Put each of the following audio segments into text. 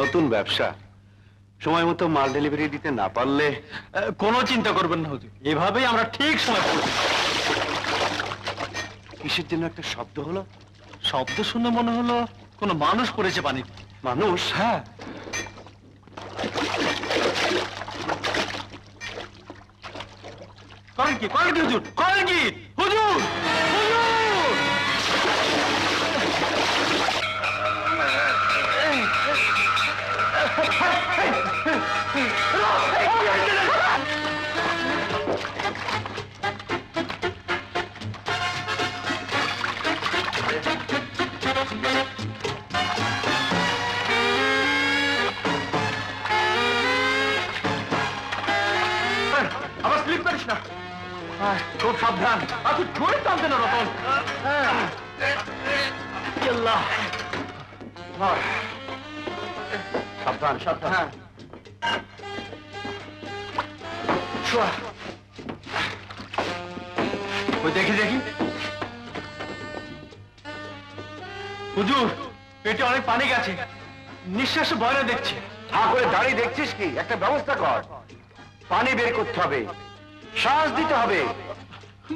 নতুন ব্যবসা, সময় মতো মাল ডেলিভারি দিতে না পারলে। কোনো চিন্তা করবেন না হুজুর, এভাবেই আমরা ঠিক সময় পৌঁছে। কিসের জন্য একটা শব্দ হলো? শব্দ শুনে মনে হলো কোনো মানুষ পড়েছে পানিতে। মানুষ? হ্যাঁ। করেন কি হুজুর? করেন কি হুজুর? আবার স্লিপ করিস না, খুব সাবধান। আর তুই জোরে টানতে না রতন। সাবধান সাবধান। ওই দেখি দেখি হুজুর, পেটে অনেক পানি গেছে, নিঃশ্বাস ভয় দেখছে। হা করে দাঁড়িয়ে দেখছিস কি? একটা ব্যবস্থা কর, পানি বের করতে হবে, শ্বাস দিতে হবে।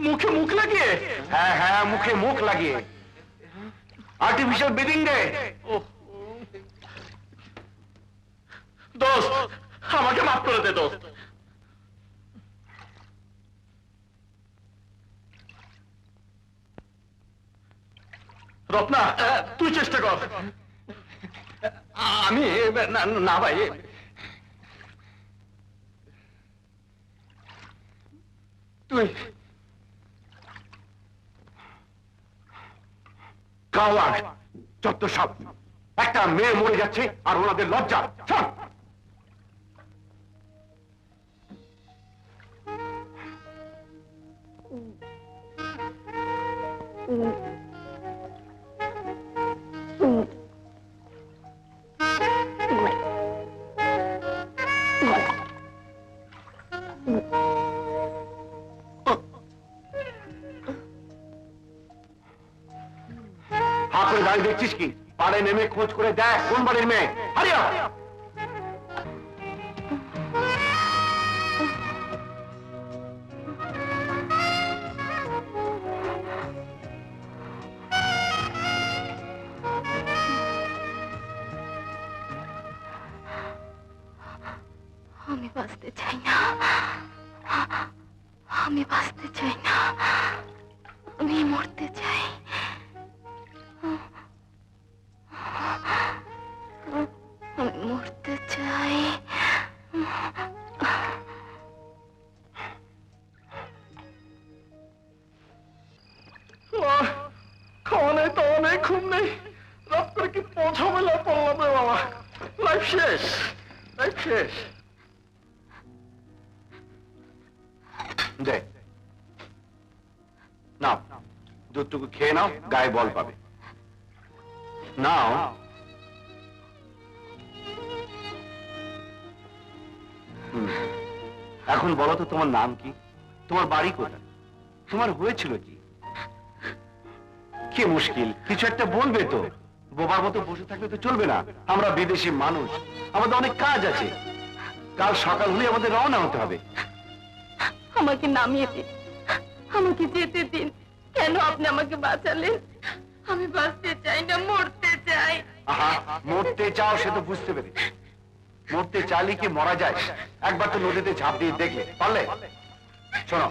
মুখে মুখ লাগিয়ে? হ্যাঁ হ্যাঁ, মুখে মুখ লাগিয়ে আর্টিফিশিয়াল ব্রিদিং দে। দোস্ত, আমাকে মাফ করে দে দোস্ত। রত্না, তুই চেষ্টা কর। আমি না ভাই, তুই কাওয়ার্ড, যত সব। একটা মেয়ে মরে যাচ্ছে আর ওনাদের লজ্জা। চল। হা করে দাঁড়িয়ে দেখছিস কি? পাড়ে নেমে খোঁজ করে দেখ কোন বাড়ির মেয়ে। হারিয়া আমি বাঁচতে চাই না, আমি বাঁচতে চাই না, আমি মরতে চাই। আমি মরতে চাই। খাওয়া নেই, তাওয়া নেই, ঘুম নেই, রাত করে কি ঝামেলা পড়লাম রে বাবা। লাইফ শেষ, লাইফ শেষ। দে, নাও দুধটুকু খেয়ে নাও, গায়ে বল পাবে। নাও। এখন বলো তো, তোমার নাম কি? তোমার বাড়ি কোথায়? তোমার হয়েছিল কি? কি মুশকিল, কিছু একটা বলবে তো। বোবার মতো বসে থাকলে তো চলবে না। আমরা বিদেশি মানুষ, আমাদের অনেক কাজ আছে। কাল সকাল হলে আমাদের রওনা হতে হবে। আমাকে নামিয়ে দিন, আমাকে যেতে দিন। কেন আপনি আমাকে বাঁচালেন? আমি বাঁচতে চাই না, মরতে চাই। আহা, মরতে চাও সে তো বুঝতে পেরেছি। মরতে চাইলে কি মরা যায়? একবার তো নদীতে ঝাঁপ দিয়ে দেখলে, পারলে? শোনো,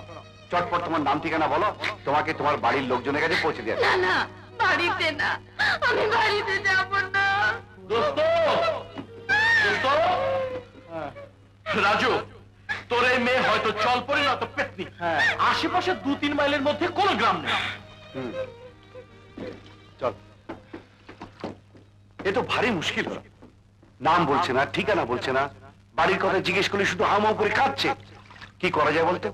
চটপট তোমার নাম ঠিকানা বলো, তোমাকে তোমার বাড়ির লোকজনের কাছে পৌঁছে দেওয়া। না না, বাড়িতে না, আমি বাড়িতে যাব না। দোস্ত, দোস্ত, রাজু, তোর এই মেয়ে হয়তো চলপরি নয়তো পেতনি। আশেপাশে 2-3 মাইলের মধ্যে কোনো গ্রাম নেই। চল। এ তো ভারী মুশকিল হলো। নাম বলছে না, ঠিকানা বলছে না, বাড়ির কথা জিজ্ঞেস করলে শুধু হামাও করে কাঁদছে। কি করা যায় বলতে?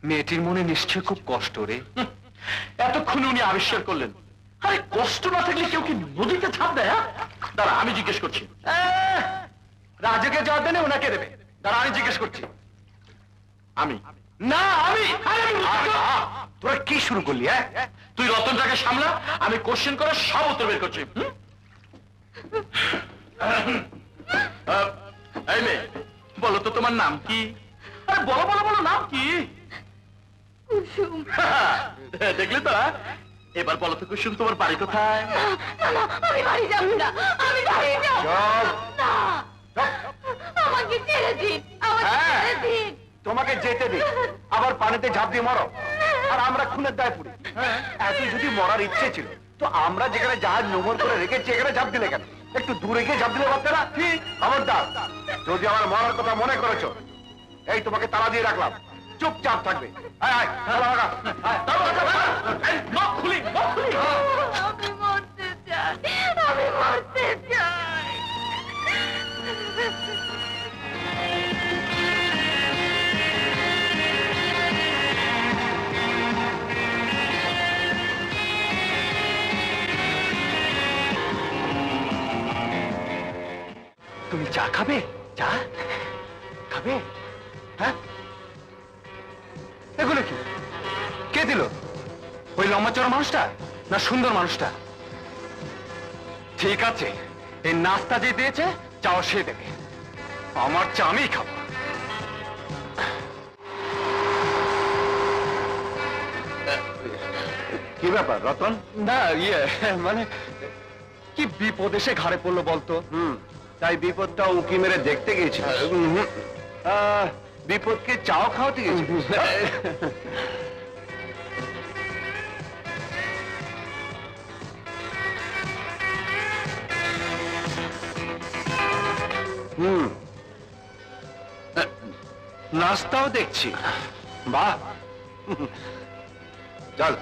মেয়েটির মনে নিশ্চয় খুব কষ্ট রে। এতক্ষণ উনি আবিষ্কার করলেন। আরে কষ্ট না থাকলে কেউ কি নদীতে ছাপ দেয়? দাঁড়া, আমি জিজ্ঞেস করছি। রাজুকে জবাব দেনে ওনাকে দেবে। দাঁড়া, আমি জিজ্ঞেস করছি। আমি না, আমি তোরা কি শুরু করলি? তুই রতনটাকে সামলা, আমি কোশ্চেন করে সব উত্তর বের করছি। এই মেয়ে, বলো তো তোমার নাম কি? আরে বলো বলো বলো, নাম কি? কুসুম। দেখলে তো? এবার বলো তো কুসুম, তোমার বাড়ি কোথায়? না, না, আমি বাড়ি যাব না, আমি বাড়ি যাব চুপ! না। আমাকে ছেড়ে দিন, আমাকে হ্যাঁ। ছেড়ে দিন। তোমাকে যেতে দিই, আবার পানিতে ঝাঁপ দিয়ে মরো, আর আমরা খুনের দায় পড়ি। এত যদি মরার ইচ্ছে ছিল, তো আমরা যেখানে জাহাজ নোঙর করে রেখেছি এখানে ঝাঁপ দিলে কেন? একটু দূরে গিয়ে ঝাঁপ দিলে পারতে না? ঠিক খবরদার, যদি আমার মরার কথা মনে করেছো, এই তোমাকে তালা দিয়ে রাখলাম, চুপচাপ থাকবে। আয়, আয়, তালা লাগা। আয়। এই, নখ খুলি, নখ খুলি। আমি মরতে চাই, আমি মরতে চাই। তুমি চা খাবে? চা খাবে? হ্যাঁ, এগুলো কি? কে দিল? ওই লম্বা চড়া মানুষটা না সুন্দর মানুষটা? ঠিক আছে, এই নাস্তা যে দিয়েছে চাও সে দেবে, আমার চা আমিই খাবো। কি ব্যাপার রতন? না ইয়ে মানে কি বিপদ এসে ঘাড়ে পড়লো বলতো? তাই বিপদটা উঁকি মেরে দেখতে গেছি। বিপদকে চাও খাওয়াতে গেছি। নাস্তাও দেখছি, বাহ। চল।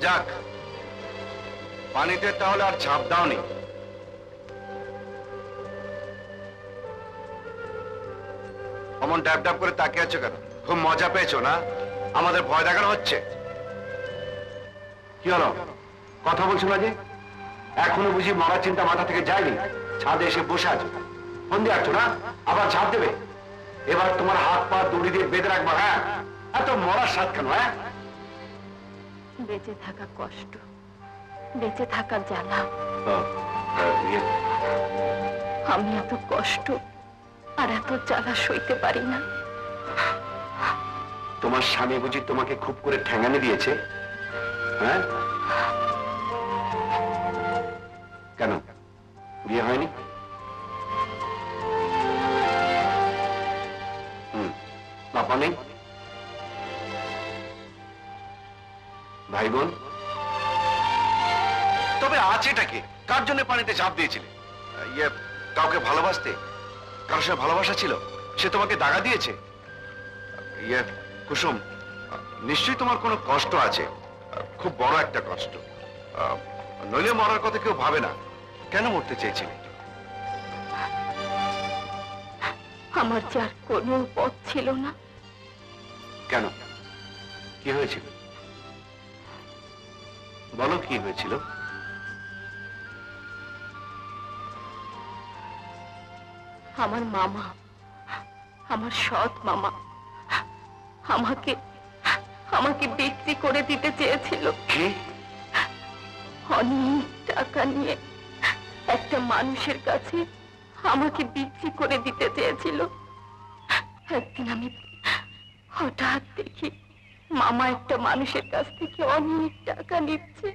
যাক, পানিতে তাহলে আর ঝাঁপ দাওনি। অমন ড্যাব ড্যাব করে তাকিয়ে আছো কেন? খুব মজা পেয়েছো না? আমাদের ভয় দেখানো হচ্ছে। কি হলো, কথা বলছো না যে? এখনো বুঝি মারার চিন্তা মাথা থেকে যায়নি? ছাদে এসে বসে আছো, ফোন দিয়ে আছো না? আবার ঝাঁপ দেবে? এবার তোমার হাত পা দড়ি দিয়ে বেঁধে রাখবো। হ্যাঁ, এত মরার স্বাদ কেন? হ্যাঁ, বেঁচে থাকা কষ্ট, বেঁচে থাকা জ্বালা। আমি এত কষ্ট আর এত জ্বালা সইতে পারি না। তোমার স্বামী বুঝি তোমাকে খুব করে ঠ্যাঙানি দিয়েছে? হ্যাঁ, কেন বিয়ে হয়নি? বাবা নেই? ভাই বোন? তবে আছেটাকে? কার জন্য পানিতে ঝাঁপ দিয়েছিলে? ইয়ে, কাউকে ভালোবাসতে? কারোর সাথে ভালোবাসা ছিল, সে তোমাকে দাগা দিয়েছে? ইয়ে কুসুম, নিশ্চয়ই তোমার কোনো কষ্ট আছে, খুব বড় একটা কষ্ট। নইলে মরার কথা কেউ ভাবে না। কেন মরতে চেয়েছিলে? আমার যে আর কোনো পথ ছিল না। কেন, কি হয়েছিল? বলো কি হয়েছিল? আমার মামা, আমার সৎ মামা আমাকে আমাকে বিক্রি করে দিতে চেয়েছিল। কি? অনেক টাকা নিয়ে একটা মানুষের কাছে আমাকে বিক্রি করে দিতে চেয়েছিল। একদিন আমি হঠাৎ দেখি মামা একটা মানুষের কাছ থেকে অনেক টাকা নিচ্ছে।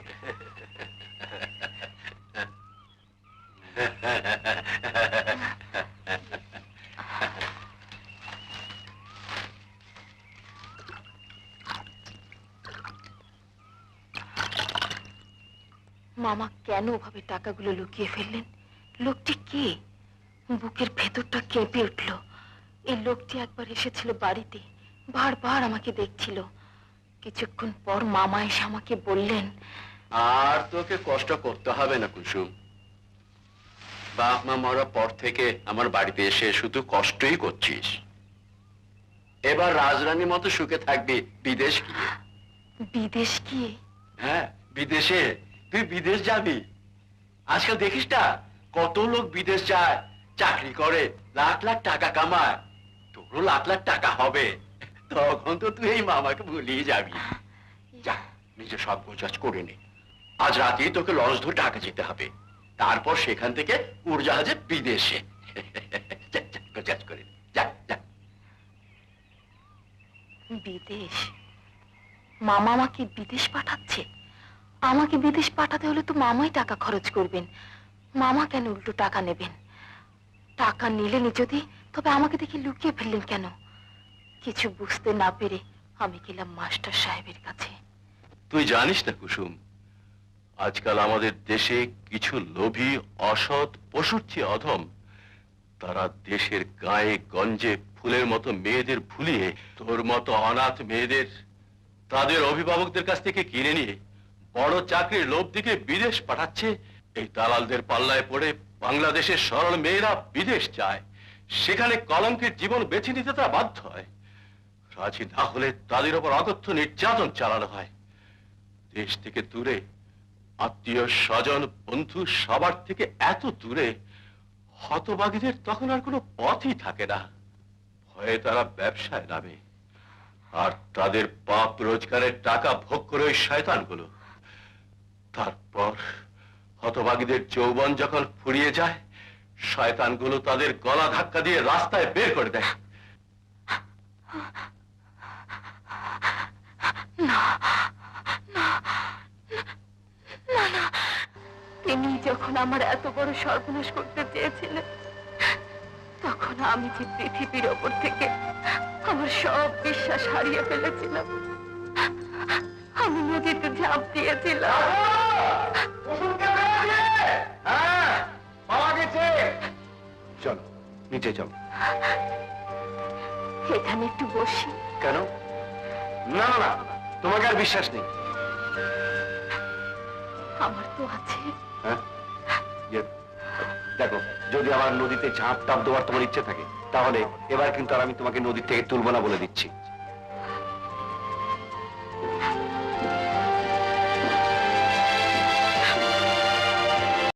মামা কেন ওভাবে টাকাগুলো লুকিয়ে ফেললেন? লোকটি কে? বুকের ভেতরটা কেঁপে উঠল। এই লোকটি একবার এসেছিল বাড়িতে, বারবার আমাকে দেখছিল। কিছুক্ষণ পর মামা এসে আমাকে বললেন, আর তোকে কষ্ট করতে হবে না কুসুম, বাপ মা মরার পর থেকে আমার বাড়িতে এসে শুধু কষ্টই করছিস। এবার রাজরানীর মতো সুখে থাকবি বিদেশ গিয়ে। বিদেশ গিয়ে? হ্যাঁ, বিদেশে। তুই বিদেশ যাবি। আজকাল দেখিস না কত লোক বিদেশ যায়, চাকরি করে লাখ লাখ টাকা কামায়, তোরও লাখ লাখ টাকা হবে, তখন তো তুই এই মামাকে ভুলিয়ে যাবি। যা, নিজে সব গোছগাছ করে নে। আজ রাতেই তোকে লঞ্চ ধরে ঢাকা যেতে হবে, তারপর সেখান থেকে উড়োজাহাজে বিদেশে। যা, যা, গোছগাছ করে নে। যা যা। বিদেশ? মামা আমাকে বিদেশ পাঠাচ্ছে? আমাকে বিদেশ পাঠাতে হলে তো মামাই টাকা খরচ করবেন। মামা কেন উল্টো টাকা নেবেন? টাকা নিলেন যদি, তবে আমাকে দেখে লুকিয়ে ফেললেন কেন? কিছু বুঝতে না পেরে আমি গেলাম মাস্টার সাহেবের কাছে। তুই জানিস না কুসুম, আজকাল আমাদের দেশে কিছু লোভী অসৎ পশুর চেয়ে অধম, তারা দেশের গায়ে গঞ্জে ফুলের মতো মেয়েদের ভুলিয়ে তোর মতো অনাথ মেয়েদের তাদের অভিভাবকদের কাছ থেকে কিনে নিয়ে বড় চাকরির লোভ দিকে বিদেশ পাঠাচ্ছে। এই দালালদের পাল্লায় পড়ে বাংলাদেশের সরল মেয়েরা বিদেশ যায়, সেখানে কলঙ্কের জীবন বেছে নিতে তারা বাধ্য হয়। রাজি না হলে তাদের উপর অকথ্য নির্যাতন চালানো হয়। দেশ থেকে দূরে, আত্মীয় স্বজন বন্ধু সবার থেকে এত দূরে, হতভাগীদের তখন আর কোনো পথই থাকে না। ভয়ে তারা ব্যবসায় নামে, আর তাদের পাপ রোজগারের টাকা ভোগ করে ওই শয়তানগুলো। তারপর হতভাগীদের যৌবন যখন ফুরিয়ে যায়, শয়তানগুলো তাদের গলা ধাক্কা দিয়ে রাস্তায় বের করে দেয়। তিনি যখন আমার এত বড় সর্বনাশ করতে চেয়েছিলেন, তখন আমি যে পৃথিবীর ওপর থেকে আমার সব বিশ্বাস হারিয়ে ফেলেছিলাম। আমি নদীতে ঝাঁপ দিয়েছিলাম। চলো নিচে চলো। এখানে একটু বসি। কেন? না না না, তোমাকে আর বিশ্বাস নেই। আমার তো আছে। হ্যাঁ, দেখো, যদি আমার নদীতে ঝাঁপ টাপ দেওয়ার তোমার ইচ্ছে থাকে, তাহলে এবার কিন্তু আর আমি তোমাকে নদীর থেকে তুলবো না বলে দিচ্ছি।